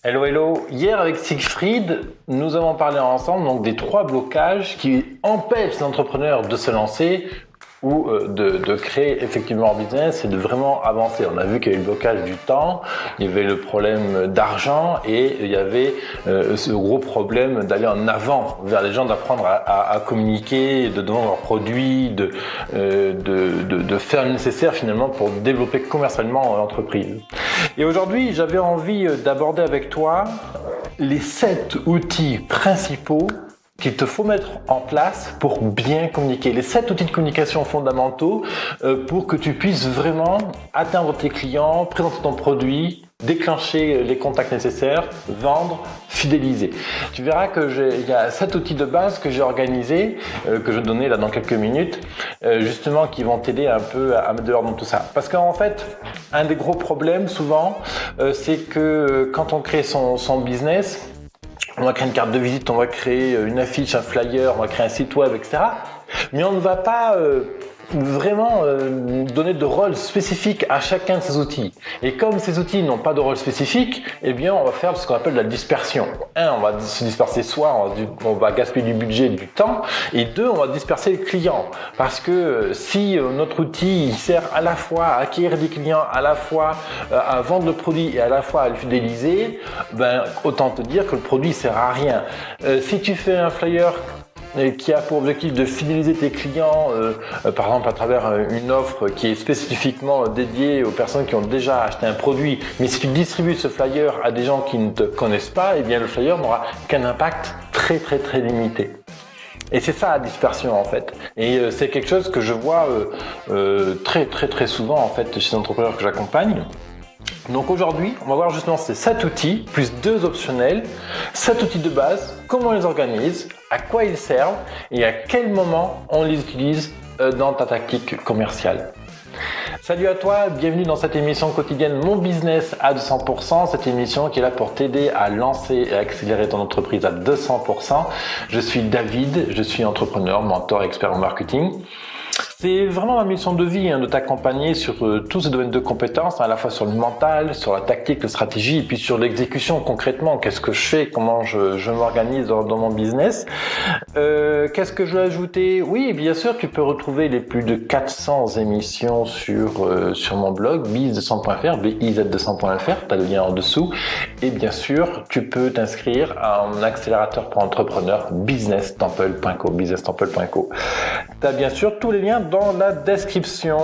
Hello, hello. Hier, avec Siegfried, nous avons parlé ensemble donc des 3 blocages qui empêchent les entrepreneurs de se lancer ou de créer effectivement leur business et de vraiment avancer. On a vu qu'il y avait le blocage du temps, il y avait le problème d'argent et il y avait ce gros problème d'aller en avant vers les gens, d'apprendre à communiquer, de donner leurs produits, de faire le nécessaire finalement pour développer commercialement l'entreprise. Et aujourd'hui, j'avais envie d'aborder avec toi les 7 outils principaux qu'il te faut mettre en place pour bien communiquer. Les 7 outils de communication fondamentaux pour que tu puisses vraiment atteindre tes clients, présenter ton produit, déclencher les contacts nécessaires, vendre, fidéliser. Tu verras que il y a 7 outils de base que j'ai organisés, que je vais te donner là dans quelques minutes, justement qui vont t'aider un peu à mettre de l'ordre dans tout ça. Parce qu'en fait, un des gros problèmes souvent, c'est que quand on crée son business, on va créer une carte de visite, on va créer une affiche, un flyer, on va créer un site web, etc. Mais on ne va pas vraiment donner de rôle spécifique à chacun de ces outils. Et comme ces outils n'ont pas de rôle spécifique, eh bien on va faire ce qu'on appelle la dispersion. On va se disperser, soit on va gaspiller du budget et du temps, et 2, on va disperser les clients. Parce que si notre outil il sert à la fois à acquérir des clients, à la fois à vendre le produit et à la fois à le fidéliser, ben autant te dire que le produit ne sert à rien. Si tu fais un flyer qui a pour objectif de fidéliser tes clients, par exemple à travers une offre qui est spécifiquement dédiée aux personnes qui ont déjà acheté un produit, mais si tu distribues ce flyer à des gens qui ne te connaissent pas, eh bien le flyer n'aura qu'un impact très très très limité. Et c'est ça la dispersion en fait. Et c'est quelque chose que je vois très très très souvent en fait chez les entrepreneurs que j'accompagne. Donc aujourd'hui, on va voir justement ces 7 outils, plus 2 optionnels, 7 outils de base, comment on les organise, à quoi ils servent et à quel moment on les utilise dans ta tactique commerciale. Salut à toi, bienvenue dans cette émission quotidienne Mon Business à 200%, cette émission qui est là pour t'aider à lancer et à accélérer ton entreprise à 200%. Je suis David, je suis entrepreneur, mentor et expert en marketing. C'est vraiment ma mission de vie de t'accompagner sur tous ces domaines de compétences, à la fois sur le mental, sur la tactique, la stratégie, et puis sur l'exécution concrètement. Qu'est-ce que je fais, comment je m'organise dans mon business. Qu'est-ce que je veux ajouter? Oui, bien sûr, tu peux retrouver les plus de 400 émissions sur mon blog biz200.fr, biz200.fr, tu as le lien en dessous. Et bien sûr, tu peux t'inscrire à un accélérateur pour entrepreneurs, businesstemple.co, businesstemple.co. Tu as bien sûr tous les liens dans la description.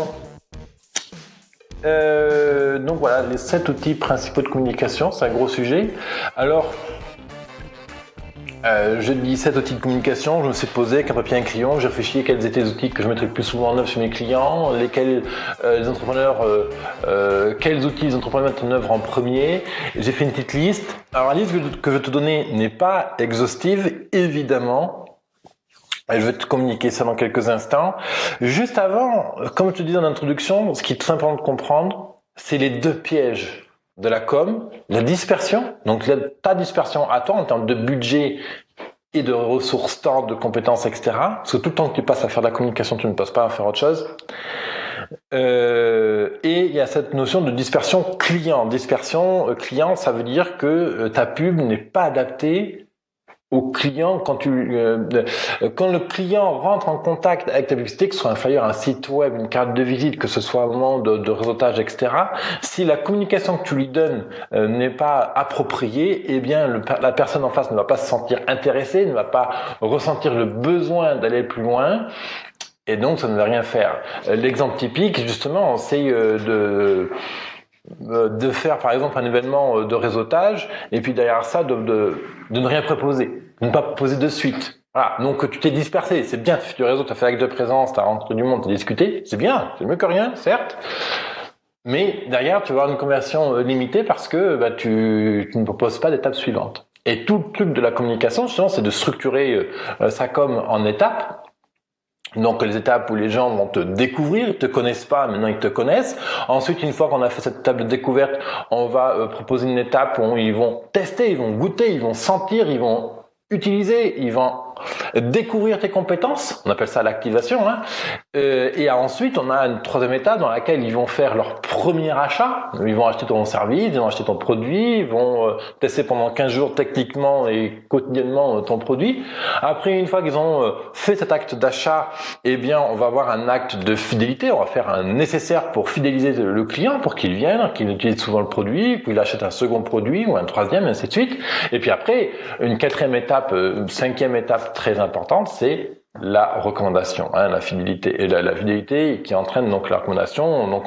Donc voilà, les 7 outils principaux de communication, c'est un gros sujet. Alors, je dis 7 outils de communication, je me suis posé avec un papier et un crayon, j'ai réfléchi à quels étaient les outils que je mettrais le plus souvent en œuvre chez mes clients, lesquels quels outils les entrepreneurs mettent en œuvre en premier. J'ai fait une petite liste. Alors la liste que je vais te donner n'est pas exhaustive, évidemment. Je vais te communiquer ça dans quelques instants. Juste avant, comme je te disais en introduction, ce qui est tout simplement de comprendre, c'est les 2 pièges de la com, la dispersion, donc ta dispersion à toi en termes de budget et de ressources, temps, de compétences, etc. Parce que tout le temps que tu passes à faire de la communication, tu ne passes pas à faire autre chose. Et il y a cette notion de dispersion client. Dispersion client, ça veut dire que ta pub n'est pas adaptée au client quand le client rentre en contact avec ta publicité, que ce soit un flyer, un site web, une carte de visite, que ce soit un moment de réseautage, etc. Si la communication que tu lui donnes n'est pas appropriée, eh bien la personne en face ne va pas se sentir intéressée, ne va pas ressentir le besoin d'aller plus loin. Et donc ça ne va rien faire. L'exemple typique, justement, c'est de faire par exemple un événement de réseautage et puis derrière ça de ne rien proposer, de ne pas proposer de suite. Voilà, donc tu t'es dispersé, c'est bien, tu fais du réseau, tu as fait acte de présence, tu as rencontré du monde, tu as discuté, c'est bien, c'est mieux que rien, certes. Mais derrière, tu vas avoir une conversion limitée parce que tu ne proposes pas d'étape suivante. Et tout le truc de la communication, justement, c'est de structurer sa com en étapes. Donc les étapes où les gens vont te découvrir, ils te connaissent pas, maintenant ils te connaissent. Ensuite, une fois qu'on a fait cette étape de découverte, on va proposer une étape où ils vont tester, ils vont goûter, ils vont sentir, ils vont utiliser, ils vont découvrir tes compétences, on appelle ça l'activation, hein. Et ensuite, on a une troisième étape dans laquelle ils vont faire leur premier achat. Ils vont acheter ton service, ils vont acheter ton produit, ils vont tester pendant 15 jours techniquement et quotidiennement ton produit. Après, une fois qu'ils ont fait cet acte d'achat, eh bien, on va avoir un acte de fidélité. On va faire un nécessaire pour fidéliser le client, pour qu'il vienne, qu'il utilise souvent le produit, qu'il achète un second produit ou un troisième, et ainsi de suite. Et puis après, une quatrième étape, cinquième étape très importante, c'est la recommandation, hein, la fidélité, et la fidélité qui entraîne donc la recommandation. Donc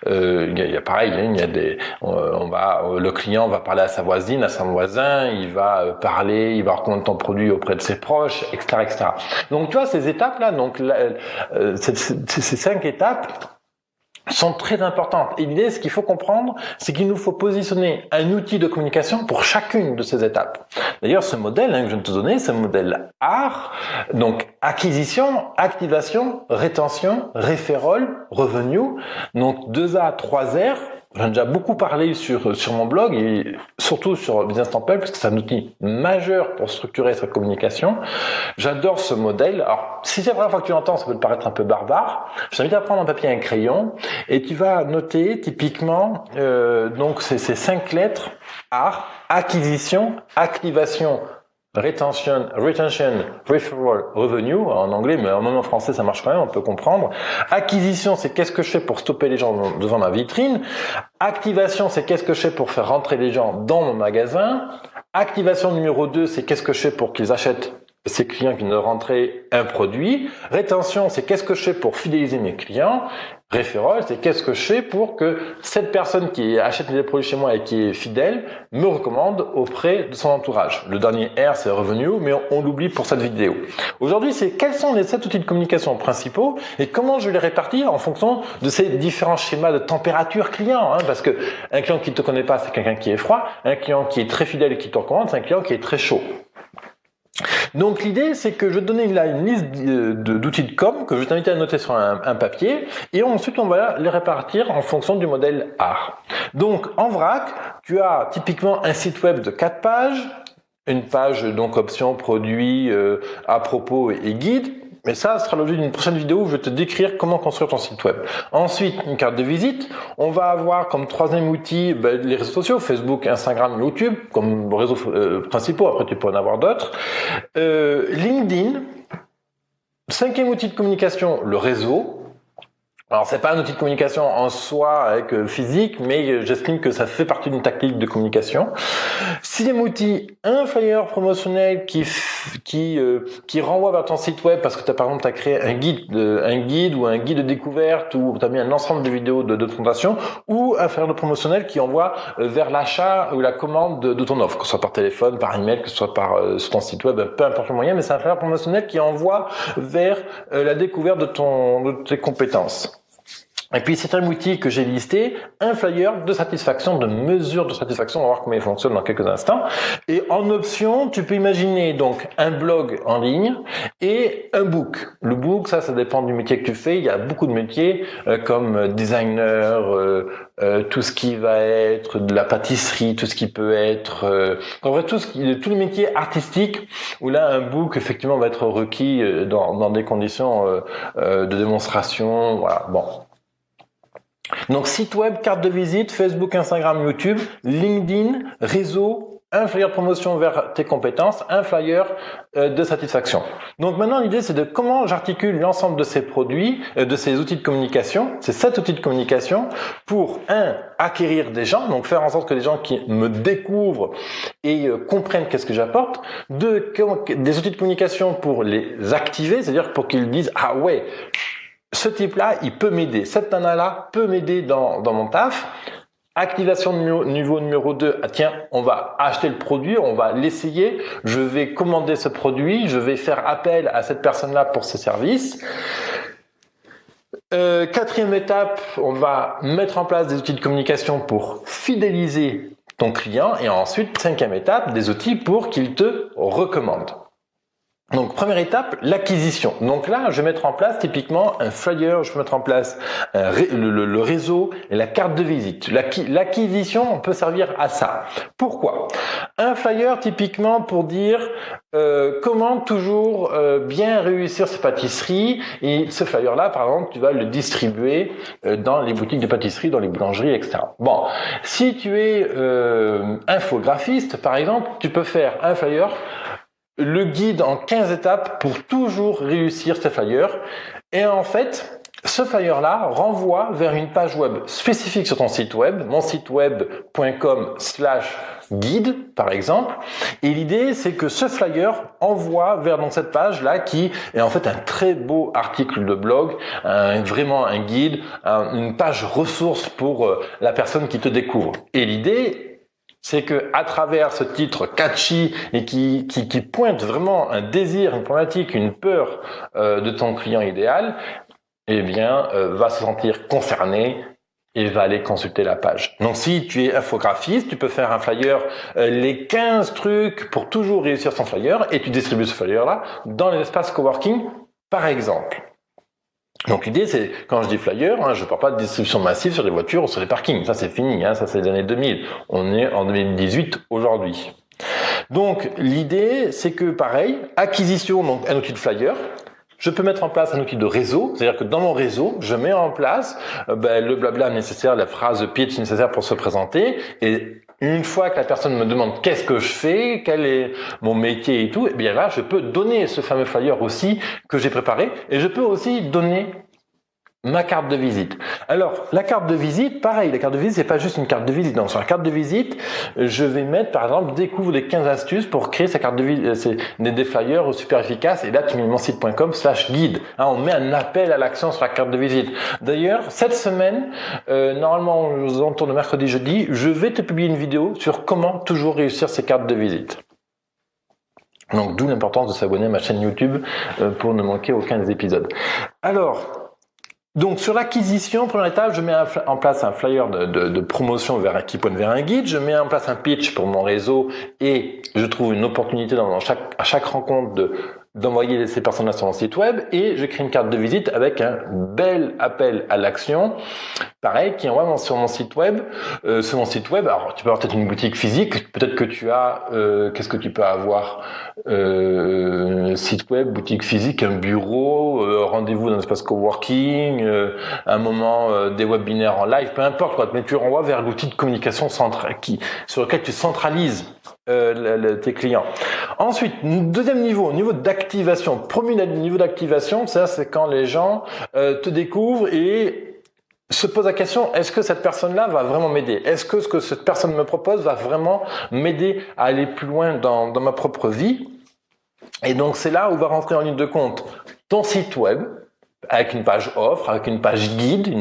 il y a pareil, hein, il y a des, le client va parler à sa voisine, à son voisin, il va recommander ton produit auprès de ses proches, etc., etc. Donc tu vois ces étapes là, donc ces 5 étapes sont très importantes. Et l'idée, ce qu'il faut comprendre, c'est qu'il nous faut positionner un outil de communication pour chacune de ces étapes. D'ailleurs, ce modèle que je viens de te donner, c'est un modèle ARE, donc acquisition, activation, rétention, referral, revenu, donc 2A, 3R. J'en ai déjà beaucoup parlé sur mon blog et surtout sur Business Temple parce que c'est un outil majeur pour structurer sa communication. J'adore ce modèle. Alors, si c'est la première fois que tu l'entends, ça peut te paraître un peu barbare. Je t'invite à prendre un papier et un crayon et tu vas noter typiquement donc ces 5 lettres ARE, acquisition, activation, retention, referral, revenue, en anglais, mais en français ça marche quand même, on peut comprendre. Acquisition, c'est qu'est-ce que je fais pour stopper les gens devant ma vitrine. Activation, c'est qu'est-ce que je fais pour faire rentrer les gens dans mon magasin. Activation numéro 2, c'est qu'est-ce que je fais pour qu'ils achètent ces clients qui viennent de rentrer un produit. Rétention, c'est qu'est-ce que je fais pour fidéliser mes clients. Referral, c'est qu'est-ce que je fais pour que cette personne qui achète des produits chez moi et qui est fidèle me recommande auprès de son entourage. Le dernier R, c'est revenu, mais on l'oublie pour cette vidéo. Aujourd'hui, c'est quels sont les 7 outils de communication principaux et comment je vais les répartir en fonction de ces différents schémas de température client, hein, parce que un client qui ne te connaît pas, c'est quelqu'un qui est froid. Un client qui est très fidèle et qui te recommande, c'est un client qui est très chaud. Donc l'idée, c'est que je vais te donner là une liste d'outils de com que je vais t'inviter à noter sur un papier et ensuite on va les répartir en fonction du modèle ARE. Donc en vrac, tu as typiquement un site web de 4 pages, une page donc options, produits, à propos et guide. Mais ça sera l'objet d'une prochaine vidéo où je vais te décrire comment construire ton site web. Ensuite, une carte de visite. On va avoir comme troisième outil les réseaux sociaux, Facebook, Instagram, YouTube, comme réseaux principaux. Après, tu peux en avoir d'autres. LinkedIn. Cinquième outil de communication, le réseau. Alors, c'est pas un outil de communication en soi avec physique, mais j'estime que ça fait partie d'une tactique de communication. Sixième outil, un flyer promotionnel qui renvoie vers ton site web parce que par exemple, tu as créé un guide ou un guide de découverte ou tu as mis un ensemble de vidéos de présentation ou un flyer promotionnel qui envoie vers l'achat ou la commande de ton offre, que ce soit par téléphone, par email, que ce soit sur ton site web, peu importe le moyen, mais c'est un flyer promotionnel qui envoie vers la découverte de tes compétences. Et puis, c'est un outil que j'ai listé, un flyer de satisfaction, de mesure de satisfaction. On va voir comment il fonctionne dans quelques instants. Et en option, tu peux imaginer donc un blog en ligne et un book. Le book, ça dépend du métier que tu fais. Il y a beaucoup de métiers comme designer, tout ce qui va être de la pâtisserie, tout ce qui peut être, en vrai, tous les métiers artistiques où là, un book, effectivement, va être requis dans des conditions de démonstration. Voilà, bon. Donc site web, carte de visite, Facebook, Instagram, YouTube, LinkedIn, réseau, un flyer promotion vers tes compétences, un flyer de satisfaction. Donc maintenant l'idée c'est de comment j'articule l'ensemble de ces produits, de ces outils de communication, ces 7 outils de communication pour acquérir des gens, donc faire en sorte que les gens qui me découvrent et comprennent qu'est-ce que j'apporte. 2, des outils de communication pour les activer, c'est-à-dire pour qu'ils disent ah ouais, ce type-là, il peut m'aider. Cette nana-là peut m'aider dans mon taf. Activation niveau numéro 2. Ah, tiens, on va acheter le produit, on va l'essayer. Je vais commander ce produit. Je vais faire appel à cette personne-là pour ses services. Quatrième étape, on va mettre en place des outils de communication pour fidéliser ton client. Et ensuite, cinquième étape, des outils pour qu'il te recommande. Donc, première étape, l'acquisition. Donc là, je vais mettre en place typiquement un flyer, je peux mettre en place le réseau et la carte de visite. L'acquisition peut servir à ça. Pourquoi ? Un flyer, typiquement, pour dire comment toujours bien réussir ses pâtisseries. Et ce flyer-là, par exemple, tu vas le distribuer dans les boutiques de pâtisserie, dans les boulangeries, etc. Bon, si tu es infographiste, par exemple, tu peux faire un flyer, le guide en 15 étapes pour toujours réussir ces flyers. Et en fait, ce flyer-là renvoie vers une page web spécifique sur ton site web, monsiteweb.com/guide, par exemple. Et l'idée, c'est que ce flyer envoie vers donc cette page-là qui est en fait un très beau article de blog, vraiment un guide, une page ressource pour la personne qui te découvre. Et l'idée, c'est que à travers ce titre catchy et qui pointe vraiment un désir, une problématique, une peur de ton client idéal, eh bien, va se sentir concerné et va aller consulter la page. Donc, si tu es infographiste, tu peux faire un flyer, les 15 trucs pour toujours réussir son flyer, et tu distribues ce flyer-là dans les espaces coworking, par exemple. Donc l'idée, c'est, quand je dis flyer, je ne parle pas de distribution massive sur les voitures ou sur les parkings. Ça, c'est fini. Ça, c'est les années 2000. On est en 2018 aujourd'hui. Donc l'idée, c'est que pareil, acquisition, donc un outil de flyer. Je peux mettre en place un outil de réseau, c'est-à-dire que dans mon réseau, je mets en place le blabla nécessaire, la phrase pitch nécessaire pour se présenter. Et une fois que la personne me demande qu'est-ce que je fais, quel est mon métier et tout, eh bien là, je peux donner ce fameux flyer aussi que j'ai préparé. Et je peux aussi donner ma carte de visite. Alors, la carte de visite, pareil, la carte de visite, c'est pas juste une carte de visite. Donc, sur la carte de visite, je vais mettre, par exemple, découvre les 15 astuces pour créer sa carte de visite. C'est des flyers super efficaces. Et là, tu mets monsite.com/guide. On met un appel à l'action sur la carte de visite. D'ailleurs, cette semaine, normalement, aux alentours de mercredi, jeudi, je vais te publier une vidéo sur comment toujours réussir ces cartes de visite. Donc, d'où l'importance de s'abonner à ma chaîne YouTube pour ne manquer aucun des épisodes. Alors, donc sur l'acquisition, première étape, je mets en place un flyer de promotion qui pointe vers un guide, je mets en place un pitch pour mon réseau et je trouve une opportunité à chaque rencontre d'envoyer ces personnes-là sur mon site web et je crée une carte de visite avec un bel appel à l'action, pareil, qui envoie sur mon site web. Sur mon site web, alors tu peux avoir peut-être une boutique physique, peut-être que tu as, qu'est-ce que tu peux avoir, site web, boutique physique, un bureau, rendez-vous dans un espace coworking, un moment des webinaires en live, peu importe quoi, mais tu renvoies vers l'outil de communication sur lequel tu centralises tes clients. Ensuite, deuxième niveau, niveau d'activation. Premier niveau d'activation, ça c'est quand les gens te découvrent et se posent la question, est-ce que cette personne-là va vraiment m'aider ? Est-ce que ce que cette personne me propose va vraiment m'aider à aller plus loin dans ma propre vie ? Et donc c'est là où va rentrer en ligne de compte ton site web, avec une page offre, avec une page guide,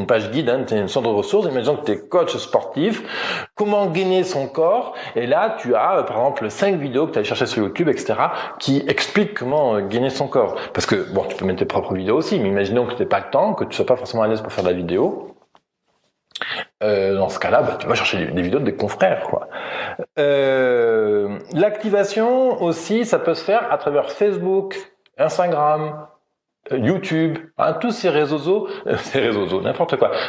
c'est une sorte de ressources. Imaginons que tu es coach sportif, comment gainer son corps. Et là, tu as, par exemple, 5 vidéos que tu as chercher sur YouTube, etc., qui expliquent comment gagner son corps. Parce que, bon, tu peux mettre tes propres vidéos aussi, mais imaginons que tu n'aies pas le temps, que tu ne sois pas forcément à l'aise pour faire de la vidéo. Dans ce cas-là, tu vas chercher des vidéos de des confrères, quoi. L'activation aussi, ça peut se faire à travers Facebook, Instagram, YouTube, tous ces réseaux sociaux,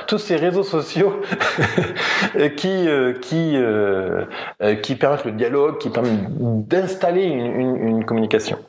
tous ces réseaux sociaux qui permettent le dialogue, qui permettent d'installer une communication.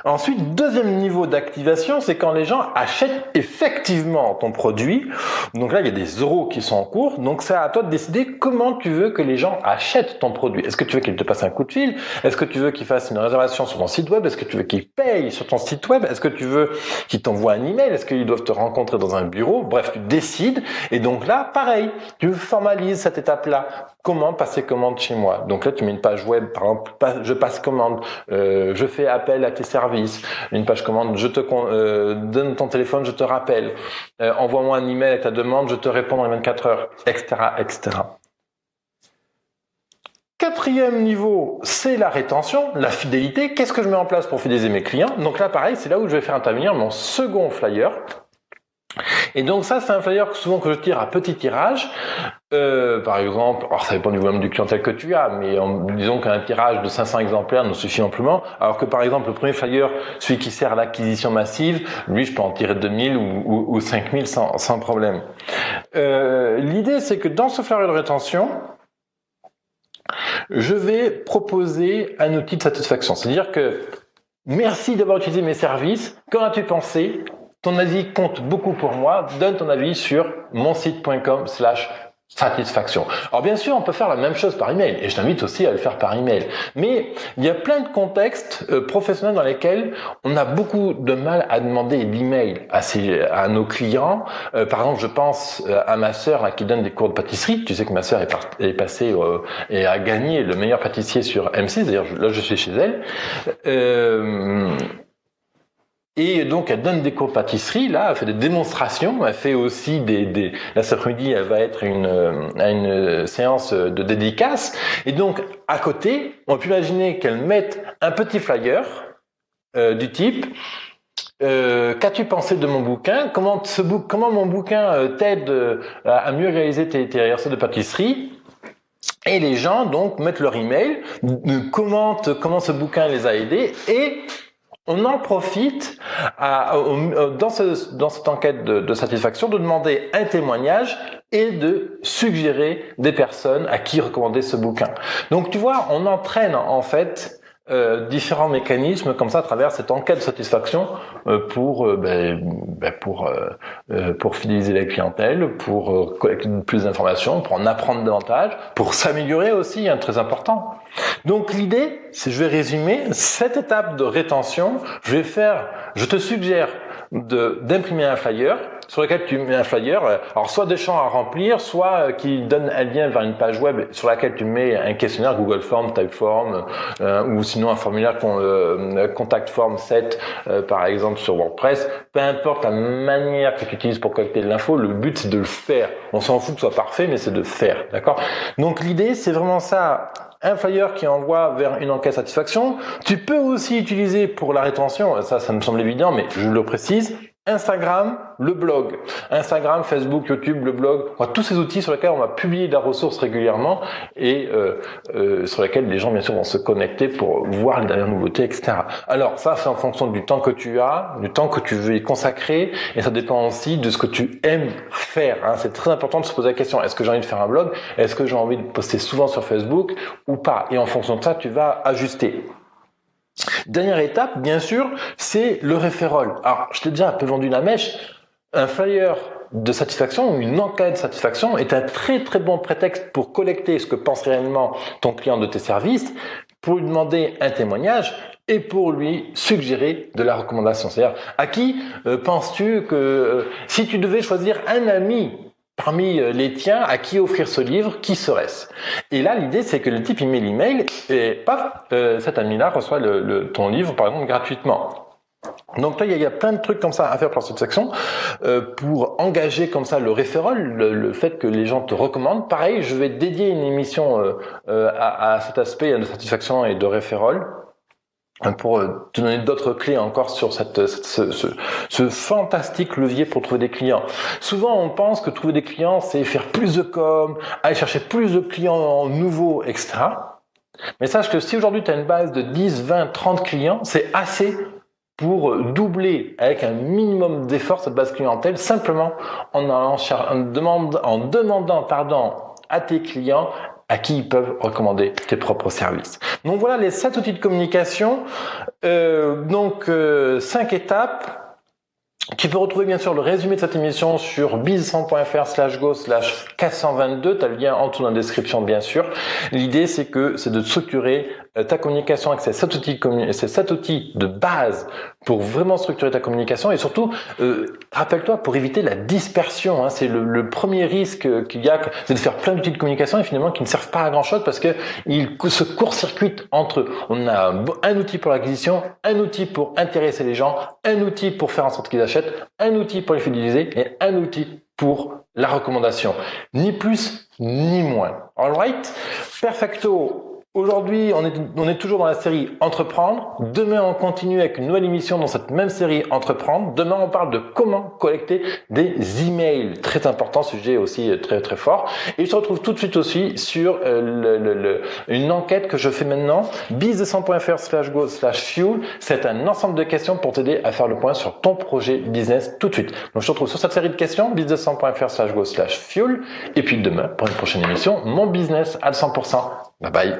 Ensuite, deuxième niveau d'activation, c'est quand les gens achètent effectivement ton produit. Donc là, il y a des euros qui sont en cours. Donc c'est à toi de décider comment tu veux que les gens achètent ton produit. Est-ce que tu veux qu'ils te passent un coup de fil ? Est-ce que tu veux qu'ils fassent une réservation sur ton site web ? Est-ce que tu veux qu'ils payent sur ton site web ? Est-ce que tu veux qu'ils t'envoient un email ? Est-ce qu'ils doivent te rencontrer dans un bureau ? Bref, tu décides. Et donc là, pareil, tu formalises cette étape-là. Comment passer commande chez moi ? Donc là, tu mets une page web, par exemple, je passe commande, je fais appel à tes services, une page commande, je te donne ton téléphone, je te rappelle, envoie-moi un email avec ta demande, je te réponds dans les 24 heures, etc., etc. Quatrième niveau, c'est la rétention, la fidélité. Qu'est-ce que je mets en place pour fidéliser mes clients ? Donc là, pareil, c'est là où je vais faire intervenir mon second flyer. Et donc ça, c'est un flyer que je tire à petit tirage. Par exemple, alors ça dépend du volume de clientèle que tu as, mais disons qu'un tirage de 500 exemplaires nous suffit amplement, alors que par exemple le premier flyer, celui qui sert à l'acquisition massive, lui je peux en tirer 2000 ou 5000 sans problème. L'idée c'est que dans ce flyer de rétention, je vais proposer un outil de satisfaction, c'est-à-dire que merci d'avoir utilisé mes services, qu'en as-tu pensé? Ton avis compte beaucoup pour moi, donne ton avis sur monsite.com/satisfaction. Alors bien sûr, on peut faire la même chose par email, et je t'invite aussi à le faire par email. Mais il y a plein de contextes professionnels dans lesquels on a beaucoup de mal à demander l'email à nos clients. Par exemple, je pense à ma sœur qui donne des cours de pâtisserie. Tu sais que ma sœur est passée et a gagné le meilleur pâtissier sur M6. D'ailleurs, là, je suis chez elle. Et donc, elle donne des cours de pâtisserie, là, elle fait des démonstrations, elle fait aussi là, cet après-midi, elle va être à une séance de dédicace. Et donc, à côté, on peut imaginer qu'elle mette un petit flyer, du type, qu'as-tu pensé de mon bouquin? Comment mon bouquin t'aide à mieux réaliser tes recettes de pâtisserie? Et les gens, donc, mettent leur email, commentent comment ce bouquin les a aidés et on en profite dans cette enquête de satisfaction de demander un témoignage et de suggérer des personnes à qui recommander ce bouquin. Donc tu vois, on entraîne en fait différents mécanismes comme ça à travers cette enquête de satisfaction pour fidéliser la clientèle, pour collecter plus d'informations, pour en apprendre davantage, pour s'améliorer aussi, très important. Donc l'idée, c'est, je vais résumer, cette étape de rétention, je te suggère d'imprimer un flyer sur lequel tu mets un flyer, alors soit des champs à remplir, soit qui donne un lien vers une page web sur laquelle tu mets un questionnaire Google Form, Typeform, ou sinon un formulaire Contact Form 7 par exemple sur WordPress. Peu importe la manière que tu utilises pour collecter de l'info, le but c'est de le faire. On s'en fout que ce soit parfait, mais c'est de faire, d'accord? Donc l'idée c'est vraiment ça. Un flyer qui envoie vers une enquête satisfaction. Tu peux aussi utiliser pour la rétention, ça me semble évident, mais je le précise, Instagram, le blog. Instagram, Facebook, YouTube, le blog, tous ces outils sur lesquels on va publier de la ressource régulièrement et sur lesquels les gens, bien sûr, vont se connecter pour voir les dernières nouveautés, etc. Alors, ça, c'est en fonction du temps que tu as, du temps que tu veux y consacrer, et ça dépend aussi de ce que tu aimes faire. C'est très important de se poser la question, est-ce que j'ai envie de faire un blog? Est-ce que j'ai envie de poster souvent sur Facebook ou pas? Et en fonction de ça, tu vas ajuster. Dernière étape, bien sûr, c'est le referral. Alors, je t'ai déjà un peu vendu la mèche. Un flyer de satisfaction ou une enquête de satisfaction est un très très bon prétexte pour collecter ce que pense réellement ton client de tes services, pour lui demander un témoignage et pour lui suggérer de la recommandation. C'est-à-dire, à qui penses-tu que si tu devais choisir un ami parmi les tiens, à qui offrir ce livre, qui serait-ce? Et là, l'idée, c'est que le type il met l'email et paf, cet ami-là reçoit ton livre, par exemple, gratuitement. Donc là, il y a plein de trucs comme ça à faire pour cette section, pour engager comme ça le referral, le fait que les gens te recommandent. Pareil, je vais dédier une émission à cet aspect de satisfaction et de referral, pour te donner d'autres clés encore sur ce fantastique levier pour trouver des clients. Souvent, on pense que trouver des clients, c'est faire plus de com, aller chercher plus de clients nouveaux, etc. Mais sache que si aujourd'hui tu as une base de 10, 20, 30 clients, c'est assez pour doubler avec un minimum d'effort cette base clientèle, simplement en demandant à tes clients à qui ils peuvent recommander tes propres services. Donc voilà les 7 outils de communication, 5 étapes. Tu peux retrouver bien sûr le résumé de cette émission sur business100.fr/go/422. Tu as le lien en dessous dans la description bien sûr. L'idée c'est de structurer ta communication avec ces 7 outils de base pour vraiment structurer ta communication et surtout, rappelle-toi, pour éviter la dispersion. C'est le premier risque qu'il y a, c'est de faire plein d'outils de communication et finalement qui ne servent pas à grand chose parce que ils se court-circuitent entre eux. On a un outil pour l'acquisition, un outil pour intéresser les gens, un outil pour faire en sorte qu'ils achètent, un outil pour les fidéliser et un outil pour la recommandation. Ni plus, ni moins. Alright? Perfecto. Aujourd'hui, on est toujours dans la série Entreprendre. Demain, on continue avec une nouvelle émission dans cette même série Entreprendre. Demain, on parle de comment collecter des emails. Très important, sujet aussi très très fort. Et je te retrouve tout de suite aussi sur une enquête que je fais maintenant. business100.fr/go/fuel. C'est un ensemble de questions pour t'aider à faire le point sur ton projet business tout de suite. Donc, je te retrouve sur cette série de questions, business100.fr/go/fuel. Et puis demain, pour une prochaine émission, mon business à 100%. Bye bye.